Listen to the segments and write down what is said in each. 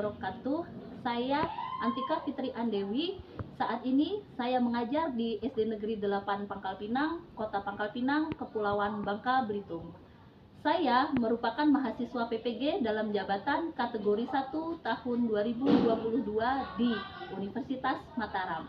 wabarakatuh. Saya Antika Fitri Andewi. Saat ini saya mengajar di SD Negeri 8 Pangkal Pinang, Kota Pangkal Pinang, Kepulauan Bangka Belitung. Saya merupakan mahasiswa PPG dalam jabatan kategori 1 tahun 2022 di Universitas Mataram.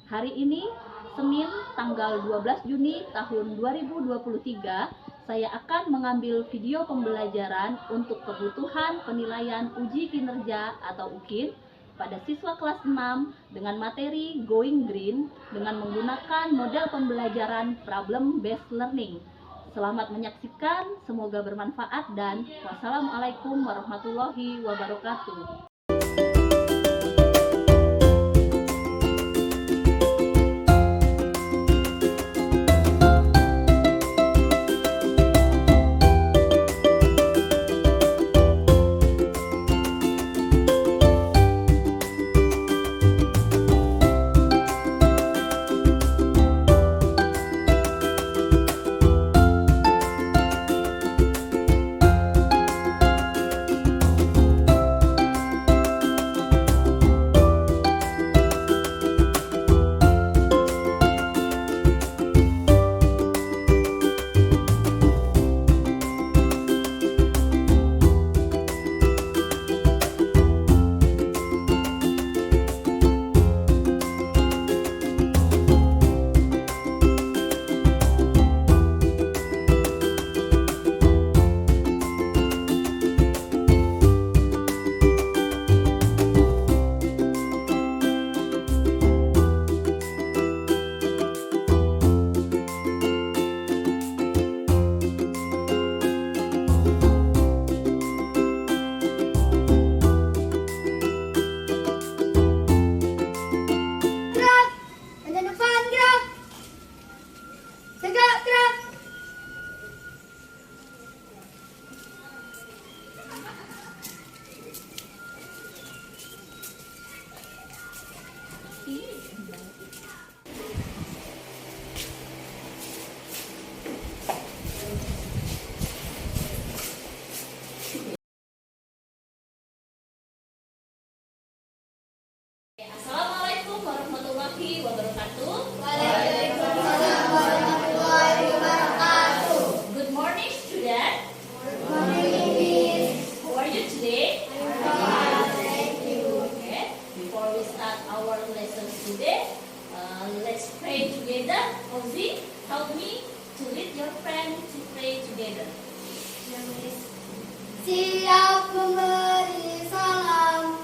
Hari ini, Senin tanggal 12 Juni tahun 2023, saya akan mengambil video pembelajaran untuk kebutuhan penilaian uji kinerja atau UKIN pada siswa kelas 6 dengan materi Going Green dengan menggunakan model pembelajaran Problem Based Learning. Selamat menyaksikan, semoga bermanfaat dan wassalamualaikum warahmatullahi wabarakatuh. Assalamualaikum warahmatullahi wabarakatuh. Waalaikumsalam warahmatullahi wabarakatuh. Good morning, student. Good morning, Miss. How are you today? I'm fine, thank you. Okay. Before we start our lesson today, let's pray together. Ozzy, help me to lead your friend to pray together. Siap memberi salam.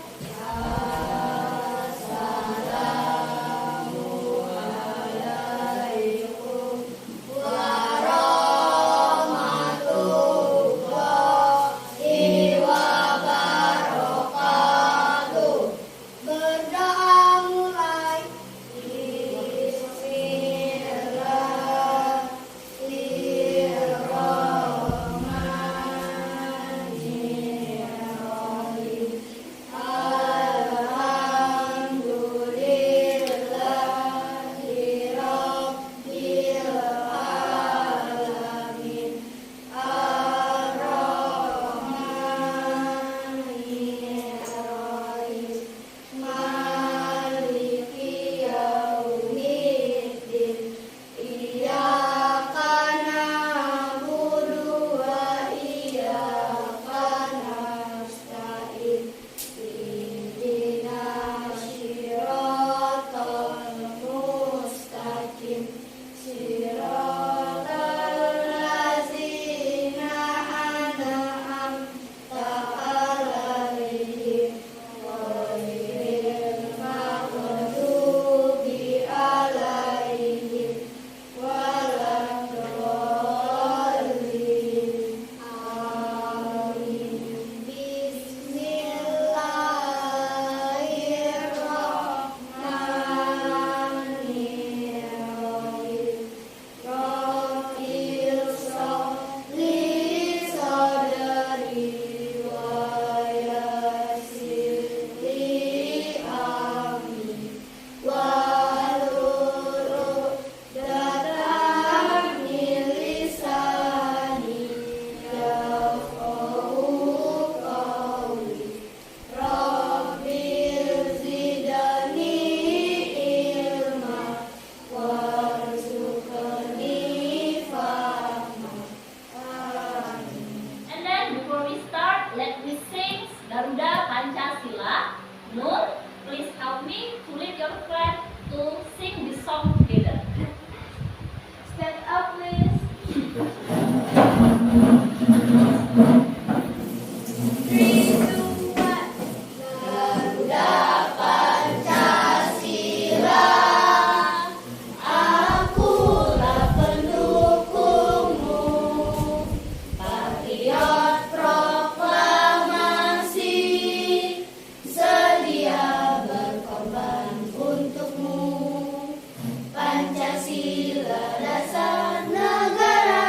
Pancasila dasar negara,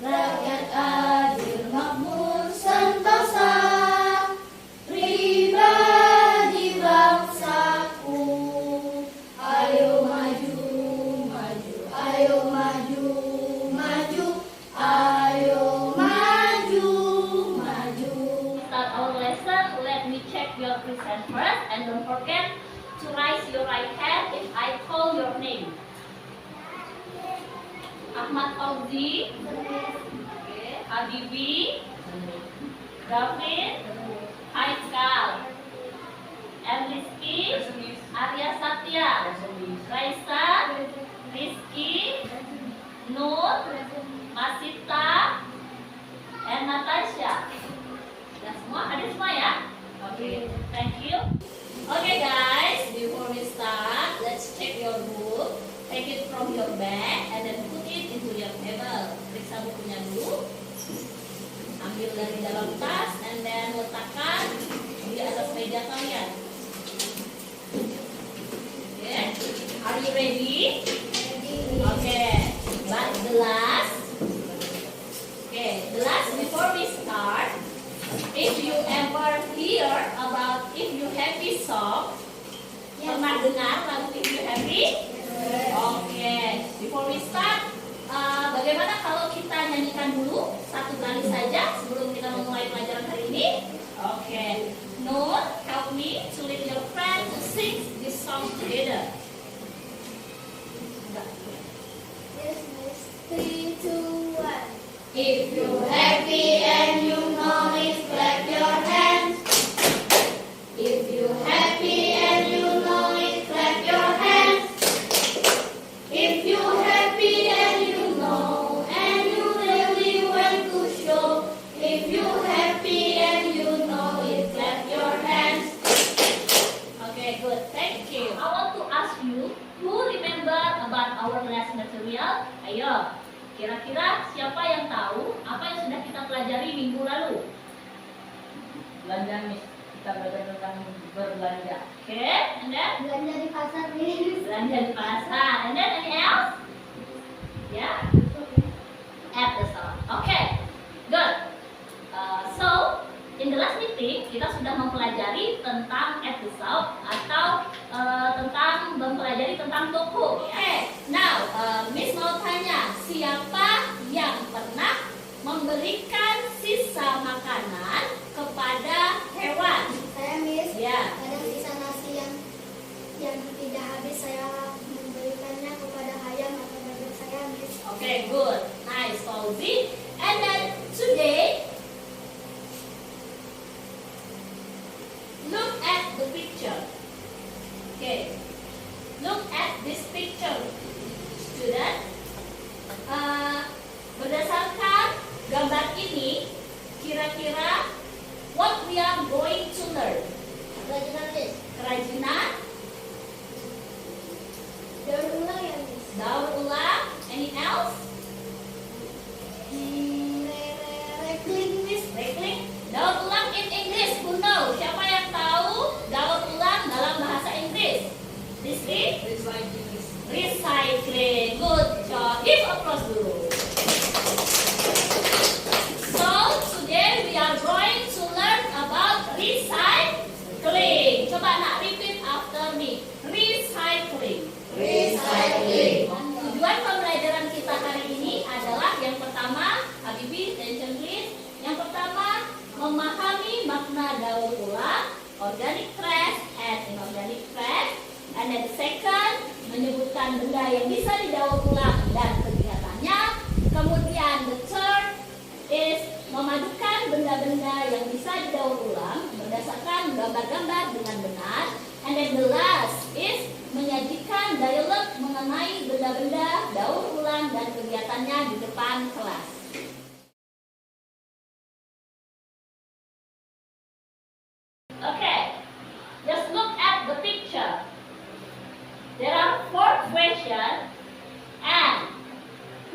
rakyat adil makmur sentosa, pribadi bangsaku. Ayo maju, maju, ayo maju, maju, ayo maju, maju. Start our lesson. Let me check your present first, and don't forget to raise your right hand if I call your name. Ahmad Fauzi, okay. Habibi, David, Haikal, Rizky, Arya Satya, Raisa, Rizky, Nur, Masita, and Natasha. Sudah semua? Ada semua ya? Oke, thank you. Oke guys, before we start, let's check your book. Take it from your bag and then put it into your table. Periksa bukunya dulu. Ambil dari dalam tas and then letakkan di atas meja kalian. Okay. Are you ready? Okay. But the last. Okay, the last before we start. If you ever hear about If You Happy song, pernah dengar lagu If You Happy? Oke, before we start, bagaimana kalau kita nyanyikan dulu satu kali saja sebelum kita memulai pelajaran hari ini? Oke, Nur, help me to lead your friend to sing this song together. Yes, miss. 3, 2, 1. If you're happy and you know it, clap your hands. If you're happy and you know it, clap your hands. If you're happy and you know and you really want to show. If you're happy and you know it, clap your hands. Okay, good. Thank you. I want to ask you, who remember about our lesson material? Ayo, kira-kira siapa yang tahu apa yang sudah kita pelajari minggu lalu? Belanja, Miss. Kita belajar tentang berbelanja. Okay, and then Belanja di pasar, miss. belanja di pasar. And then anything else? Yeah, at the store. Okay, good. So in the last meeting kita sudah mempelajari tentang at the shop atau tentang mempelajari tentang toko. Okay, now Miss mau tanya, siapa yang pernah memberikan sisa makanan kepada hewan? Saya, miss. Ya. Ada sisa nasi yang tidak habis, saya memberikannya kepada ayam atau bebek saya, miss. Okay, good, nice, Fauzi. And then today, look at the picture. Okay, look at this picture, student. Berdasarkan gambar ini, kira-kira what we are going to learn? Kerajinan, miss. Kerajinan, Daur ulang ya, miss. daur ulang, any else? Recycling, miss. Recycling, daur ulang in English. Who know? Siapa yang tahu daur ulang dalam bahasa Inggris? Rizky? Recycling. Good job. Give applause dulu. So today we are going to learn about recycling. Coba nak repeat after me. Recycling. Recycling. Tujuan pembelajaran kita hari ini adalah yang pertama, Habibi, attention please. Yang pertama, memahami makna daur ulang, organic trash and inorganic trash. And then the second, menyebutkan benda yang bisa didaur ulang dan kegiatannya. Kemudian the third is memadukan benda-benda yang bisa didaur ulang berdasarkan gambar-gambar dengan benar. And then the last is menyajikan dialog mengenai benda-benda daur ulang dan kegiatannya di depan kelas. Okay, just look at the picture. There are 4 questions and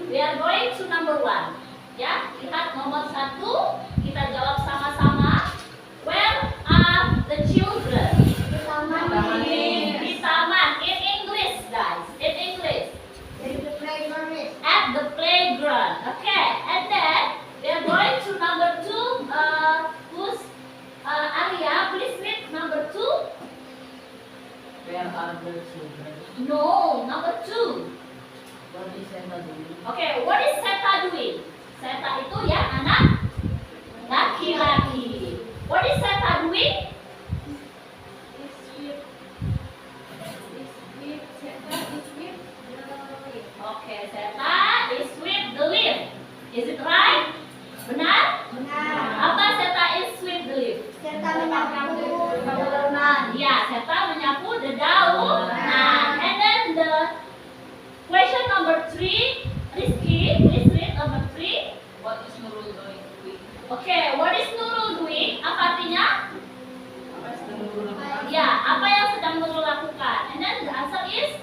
we are going to number 1. Ya, lihat nomor 1, kita jawab sama-sama. Where are the children? Di taman, Taman, miss. miss. Di taman. In English, guys. In English. Donald doing? Okay, what is Seta doing? Seta itu ya anak laki-laki. What is Seta doing? Okay, Seta is with the leaf. Is it right? Benar? Apa Seta is with the leaf? Ya, Seta menyapu dedaunan. And then the question number 3, Rizky, please read number 3. What is Nurul doing? Okay, what is Nurul doing? Apa artinya? Apa is Nurul doing? Ya, apa yang sedang Nurul lakukan? And then the answer is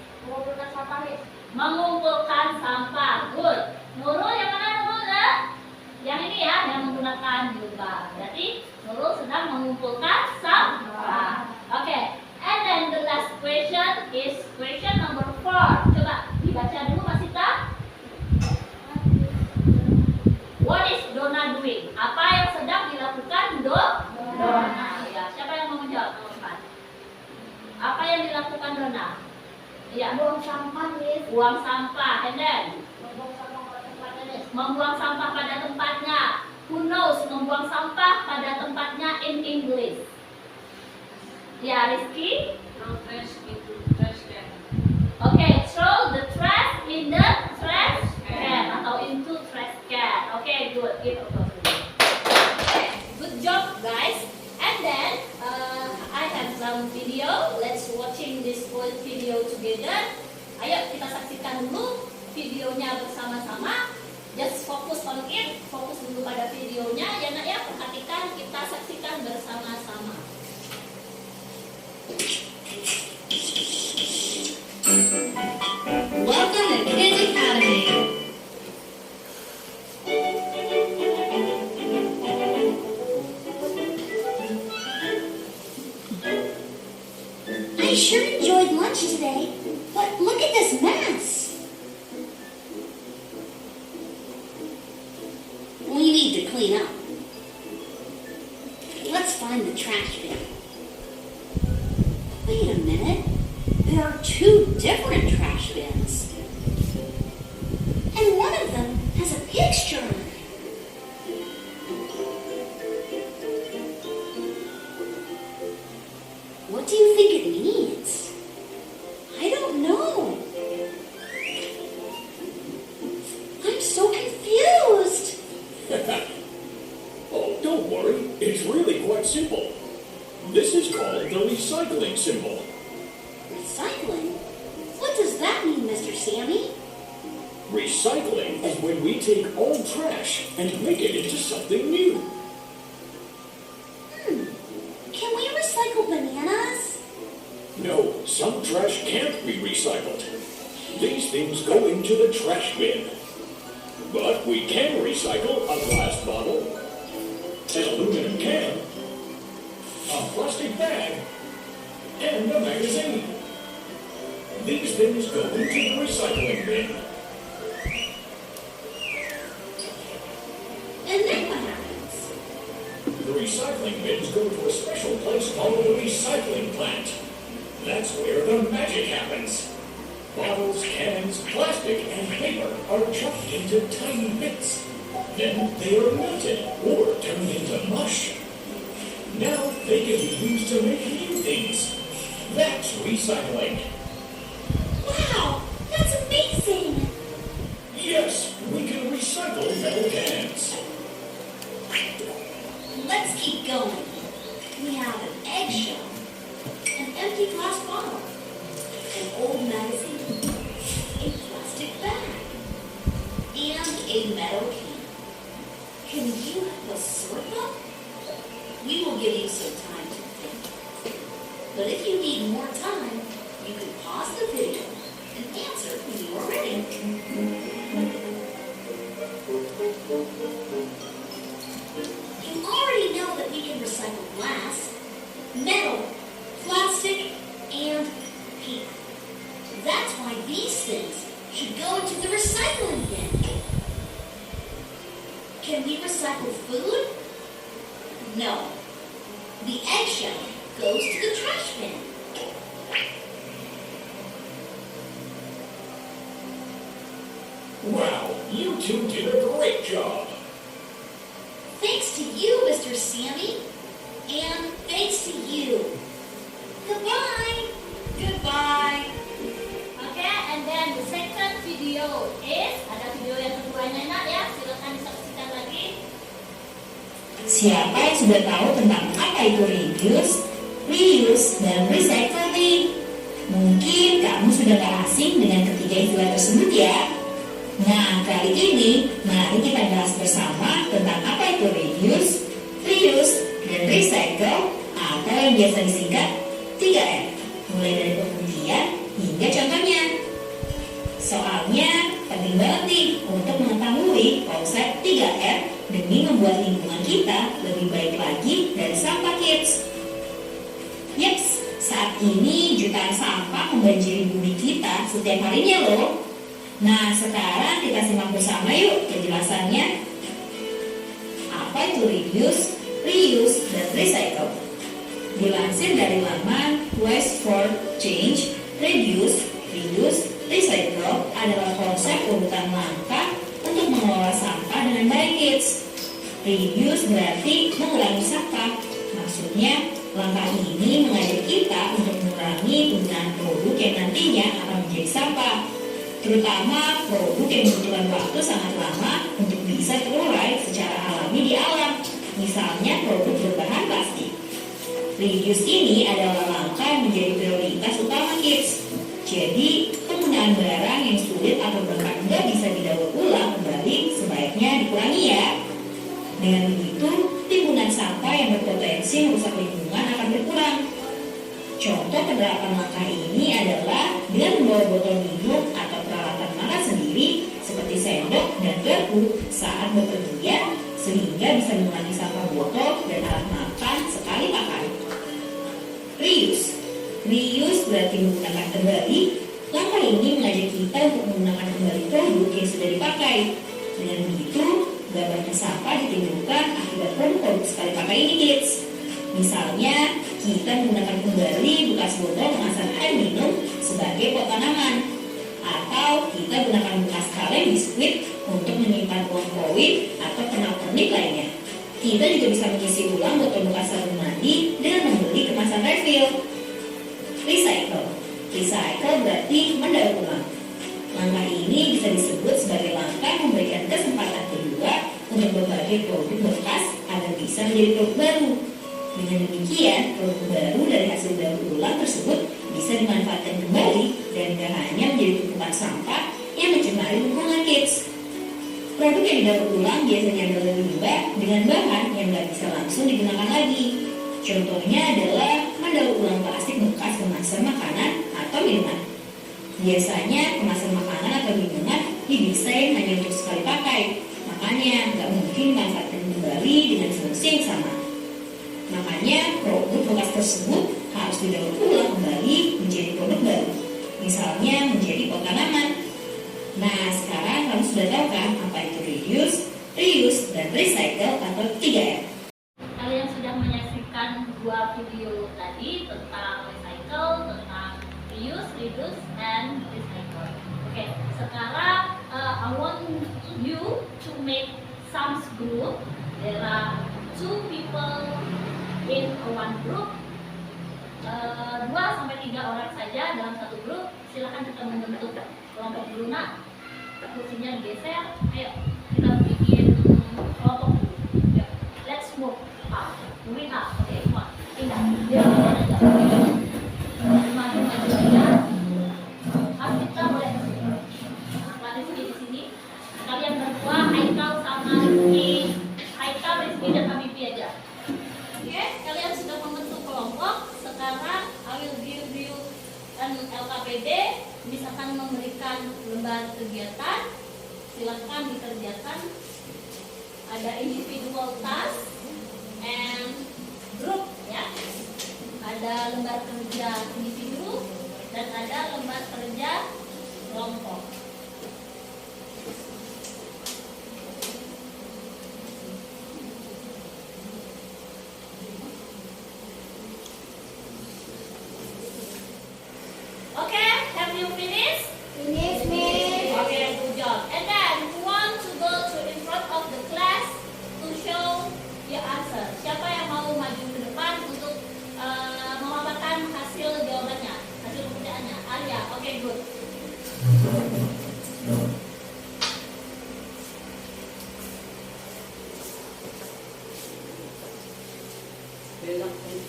mengumpulkan sampah. Good. Nurul yang mana Nurul? Yang ini ya, yang menggunakan jilbab. Berarti Nurul sedang mengumpulkan sampah. Okay. And then the last question is question number 4. Coba dibaca dulu Mas Sita. What is Donna doing? Apa yang sedang dilakukan Donna? Ya, siapa yang mau menjawab? Nomor 4. Apa yang dilakukan Donna? Ya, Buang sampah, Miss. buang sampah. And then membuang sampah pada tempatnya. Who knows membuang sampah pada tempatnya in English? Ya, Rizky. Throw trash into trash can. Okay, throw the trash in the trash can atau into trash can. Okay, good. Give applause to them. Okay, good job, guys. And then I have some video. Let's watching this whole video together. Ayo kita saksikan dulu videonya bersama-sama. Just focus on it. Fokus dulu pada videonya ya nak ya. Perhatikan, kita saksikan bersama-sama. Welcome to Kids Academy. I sure enjoyed lunch today, but look at this mess. We need to clean up. Let's find the trash bin. Wait a minute. There are 2 different trash bins. And one of them has a picture on it. What do you think it means? I don't know. I'm so confused. Oh, don't worry. It's really quite simple. This is called the recycling symbol. Recycling? What does that mean, Mr. Sammy? Recycling is when we take old trash and make it into something new. Can we recycle bananas? No, some trash can't be recycled. These things go into the trash bin. But we can recycle a glass bottle, an aluminum can, a plastic bag, and a magazine. These things go into the recycling bin. And then what happens? The recycling bins go to a special place called the recycling plant. That's where the magic happens. Bottles, cans, plastic, and paper are chopped into tiny bits. Then they are melted or turned into mush. Now they can be used to make new things. That's recycling. Wow, that's amazing! Yes, we can recycle metal cans. Let's keep going. We have an eggshell, an empty glass bottle, an old magazine, a plastic bag, and a metal can. Can you help us sort them? We will give you some time to think. But if you need more time, you can pause the video and answer when you are ready. You already know that we can recycle glass, metal, plastic, and paper. That's why these things should go into the recycling bin. Can we recycle food? No. The eggshell goes to the trash bin. Wow, you two did a great job. Thanks to you, Mr. Sammy. And thanks to you. Goodbye. Goodbye. Oke, and then the second video is ada video yang keduanya nak ya, silakan disaksikan lagi. Siapa yang sudah tahu tentang apa itu reduce, reuse, dan recycling? Mungkin kamu sudah tak asing dengan ketiga istilah tersebut ya. Nah, kali ini mari kita bahas bersama tentang apa itu reduce, reuse, dan recycle atau yang biasa disingkat 3R. Mulai dari pengertian hingga contohnya. Soalnya penting banget nih untuk mengetahui konsep 3R demi membuat lingkungan kita lebih baik lagi dari sampah kids. Yeps, saat ini jutaan sampah membanjiri bumi kita setiap harinya loh. Nah, sekarang kita simak bersama yuk penjelasannya. Apa itu reduce, reuse, dan recycle? Dilansir dari laman Waste for Change, reduce, reuse, recycle adalah konsep urutan langkah untuk mengelola sampah dengan baik kids. Reduce berarti mengurangi sampah. Maksudnya, langkah ini mengajak kita untuk mengurangi penggunaan produk yang nantinya akan menjadi sampah. Terutama produk yang membutuhkan waktu sangat lama untuk bisa terurai secara alami di alam. Misalnya produk berbahan plastik. Reduce ini adalah langkah yang menjadi prioritas utama kids. Jadi, penggunaan barang yang sulit atau bahkan tidak bisa didaur ulang kembali sebaiknya dikurangi ya. Dengan begitu, timbunan sampah yang berpotensi merusak lingkungan akan berkurang. Contoh penerapan langkah ini adalah dengan membawa botol minum atau peralatan makan sendiri seperti sendok dan garpu saat bepergian sehingga bisa mengurangi sampah botol dan alat makan sekali pakai. Reuse. Reuse berarti menggunakan kembali. Langkah ini mengajak kita untuk menggunakan kembali produk yang sudah dipakai. Dengan begitu, gak banyak sampah ditimbulkan akibat produk-produk sekali pakai ini kids. Misalnya, kita menggunakan kembali bekas botol kemasan air minum sebagai pot tanaman. Atau kita gunakan bekas kaleng biskuit untuk menyimpan uang koin atau pernak-pernik lainnya. Kita juga bisa mengisi ulang botol bekas sabun mandi dengan membeli kemasan refill. Recycle. Recycle berarti mendaur ulang. Langkah ini bisa disebut sebagai langkah memberikan kesempatan kedua untuk berbagai produk bekas agar bisa menjadi produk baru. Dengan demikian, produk baru dari hasil daur ulang tersebut bisa dimanfaatkan kembali dan tidak hanya menjadi tumpukan sampah yang mencemari lingkungan kids. Produk yang didaur ulang biasanya adalah limbah dengan bahan yang tidak bisa langsung digunakan lagi. Contohnya adalah mendaur ulang plastik bekas kemasan makanan atau minuman. Biasanya kemasan makanan atau minuman didesain hanya untuk sekali pakai, makanya nggak mungkin dimanfaatkan kembali dengan fungsi yang sama. Makanya produk bekas tersebut harus didaur ulang kembali menjadi produk baru, misalnya menjadi pot tanaman. Nah, sekarang kamu sudah tahu kan apa itu reduce, reuse, dan recycle atau 3R. Kalian sudah menyaksikan dua video tadi tentang recycle, tentang reuse, reduce, and recycle. Oke, sekarang I want you to make some group. There are 2 people in one group. 2-3 orang saja dalam satu grup. Silakan kita membentuk kelompok dulu nak. Kursinya geser. Ayo kita bikin kelompok dulu. Ayo, let's move up. Moving up. Oke, semua pindah. Dia aja. Maju aja. Kita boleh. Rizky di sini. Kalian berdua, Haikal sama Rizky. Haikal, Rizky dan Habibi aja. Oke, kalian sudah membentuk kelompok. Sekarang I will give you an LKPD. Misalkan memberikan lembar kegiatan, silakan dikerjakan. Ada individual task and group ya. Ada lembar kerja individu dan ada lembar kerja kelompok. Okay, have you finished? Finish, Miss. Okay, good job. And then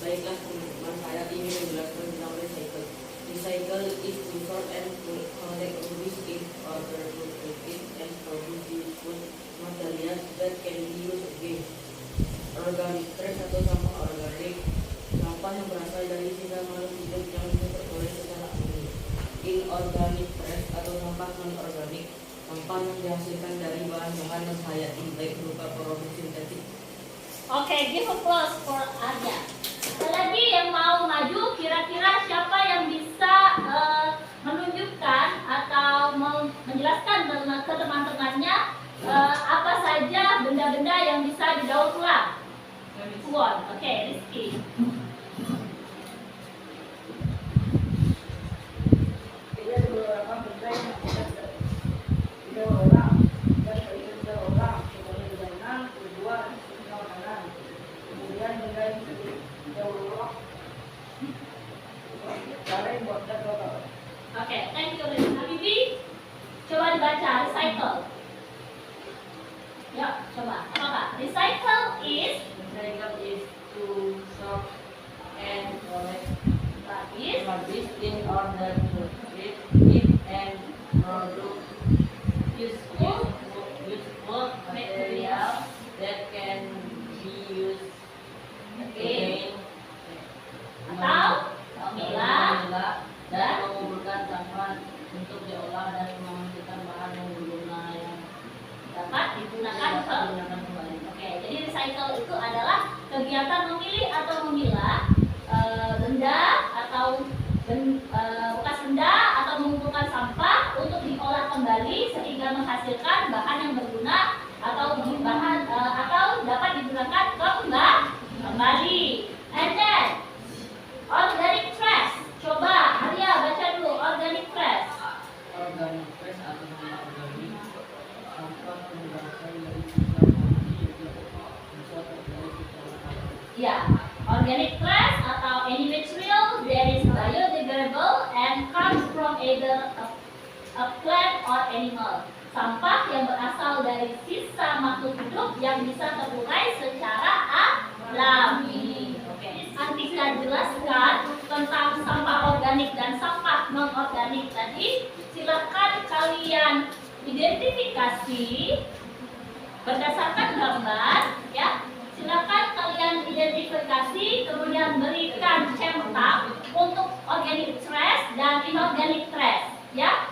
Baiklah teman-teman, saya ingin menjelaskan tentang recycle. Recycle is to sort and to collect rubbish in order to treat it and produce useful materials that can be used again. Organic trash atau sampah organik, sampah yang berasal dari sisa makhluk hidup yang bisa teroleh secara alami. Inorganic trash atau sampah non-organik, sampah yang dihasilkan dari bahan-bahan non hayati baik berupa produk sintetik. Oke, give applause for Arya. Ada lagi yang mau maju, kira-kira siapa yang bisa menunjukkan atau menjelaskan ke teman-temannya apa saja benda-benda yang bisa didaur ulang? One, oke, Rizky. Jadi ada beberapa benda yang bisa didaur ulang dan bisa didaur ulang, seperti mainan, dijual, makanan. Kemudian benda yang bisa didaur ulang, cara yang buat daur ulang. Oke, thank you Rizky. Habibi, coba dibaca recycle. Ya, coba. Apa? Recycle is Recycle is to sort and collect rubbish rubbish in order to treat it and produce useful material that can be used again, atau memilah dan mengumpulkan sampah untuk diolah dan menghasilkan bahan yang berguna yang dapat digunakan kembali. Oke, jadi recycle itu adalah kegiatan memilih atau memilah benda atau bekas benda atau mengumpulkan sampah untuk diolah kembali sehingga menghasilkan bahan yang berguna atau bahan atau dapat digunakan kembali. And then organic trash. Coba Arya baca dulu organic trash. Organic trash atau sampah organik, sampah yang berasal dari sisa makanan hidup bisa terjadi secara alami. Ya, organic trash atau any material that is biodegradable and comes from either a plant or animal. Sampah yang berasal dari sisa makhluk hidup yang bisa terurai secara alami. Oke, Antika jelaskan tentang sampah organik dan sampah non organik tadi. Silakan kalian identifikasi berdasarkan gambar, ya. Silakan kalian identifikasi, kemudian berikan centang untuk organic trash dan inorganic trash, ya.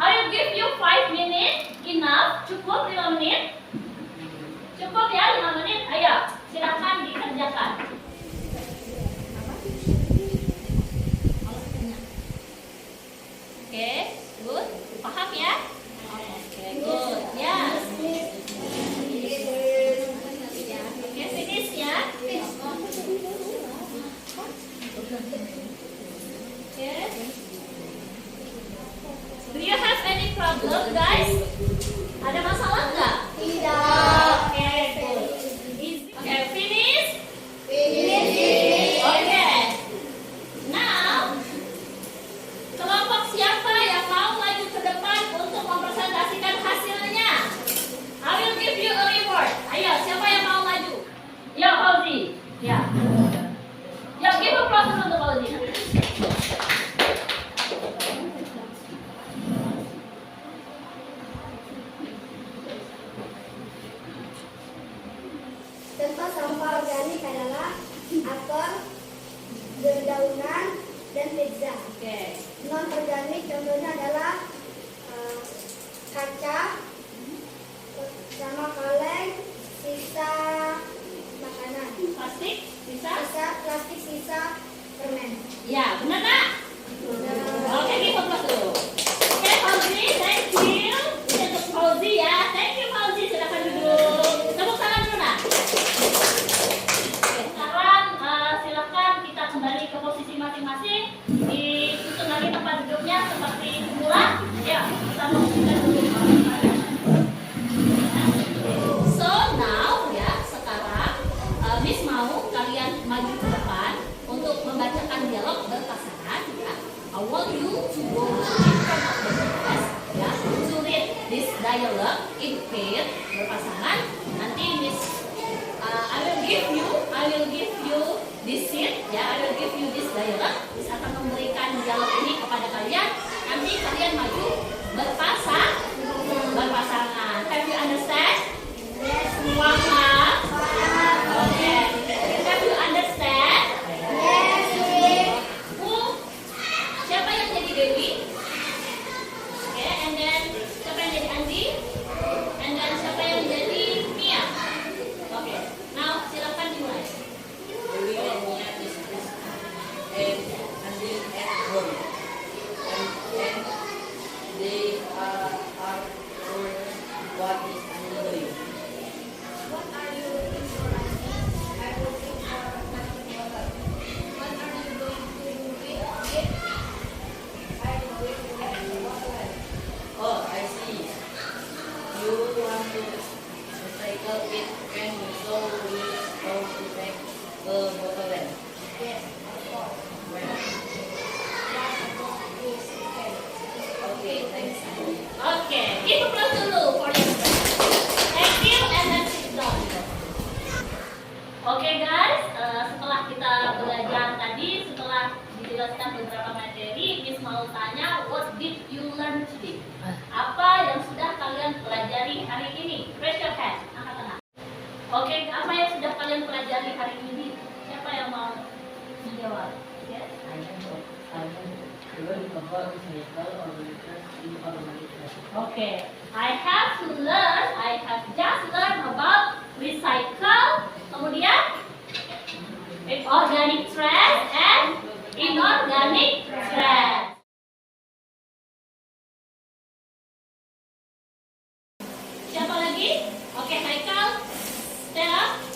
I will give you 5 minutes, enough, cukup 5 menit, cukup ya 5 menit. Ayo, silakan dikerjakan. Oke, good, paham ya? Oke, good, yes. Oke, finish ya. Oke. Do you have any problem, guys? Ada masalah nggak? Tidak. Oke, good. Oke, finish. Finish. Oke. Now, kelompok siapa yang mau maju ke depan untuk mempresentasikan hasilnya? I will give you a reward. Ayo, siapa yang mau maju? Yo, Fauzi. Ya. Yo, give applause untuk Fauzi. Contoh sampah organik adalah apel, dedaunan, dan pizza. Oke. Non organik contohnya adalah kaca, sama kaleng, sisa makanan, Plastik, bisa? sisa plastik, sisa permen. Ya, benar tak? Oke, give applause dulu. Oke, Fauzi, thank you. Ini untuk Fauzi ya. Thank you, Fauzi. Silakan duduk. Tepuk tangan dulu, nak. Oke, sekarang silakan kita kembali ke posisi masing-masing. Disusun lagi tempat duduknya seperti semula. Ya, kita membersihkan dulu. So now ya, sekarang Miss mau kalian maju ke depan untuk membacakan dialog berpasangan ya. I want you to go in front of the class ya, to read this dialogue in pair berpasangan. Nanti Miss I will give you this sheet, ya, I will give you this dialog. Saya akan memberikan dialog ini kepada kalian. Nanti kalian maju berpasangan. Have you understand? Yes, Semua paham? Oke. Have you understand? yes, Who? Siapa yang jadi Dewi? Oke, and then siapa yang jadi Andi? And then siapa yang jadi Mia? Oke. Now silakan dimulai. Dewi and Mia is and Andi at home. And they are told what is Andi doing. What are you looking for, Andi? I'm looking for nothing water. What are you going to do with it? I'm going to make the water. Oh, I see. You want to recycle it and so we go to make the bottle then. Yes, of course. When? Just about this weekend. Okay, thanks. Oke, itu plus dulu for your friend. Thank you and then sit down. Oke guys, setelah kita belajar tadi, setelah dijelaskan beberapa materi, Miss mau tanya, what did you learn today? Apa yang sudah kalian pelajari hari ini? Raise your hand, angkat tangan. Oke, apa yang sudah kalian pelajari hari ini? Siapa yang mau menjawab? Yes? Okay, I have just learned about recycle, kemudian organic trash and inorganic trash. Siapa lagi? Oke, Haikal, stand up.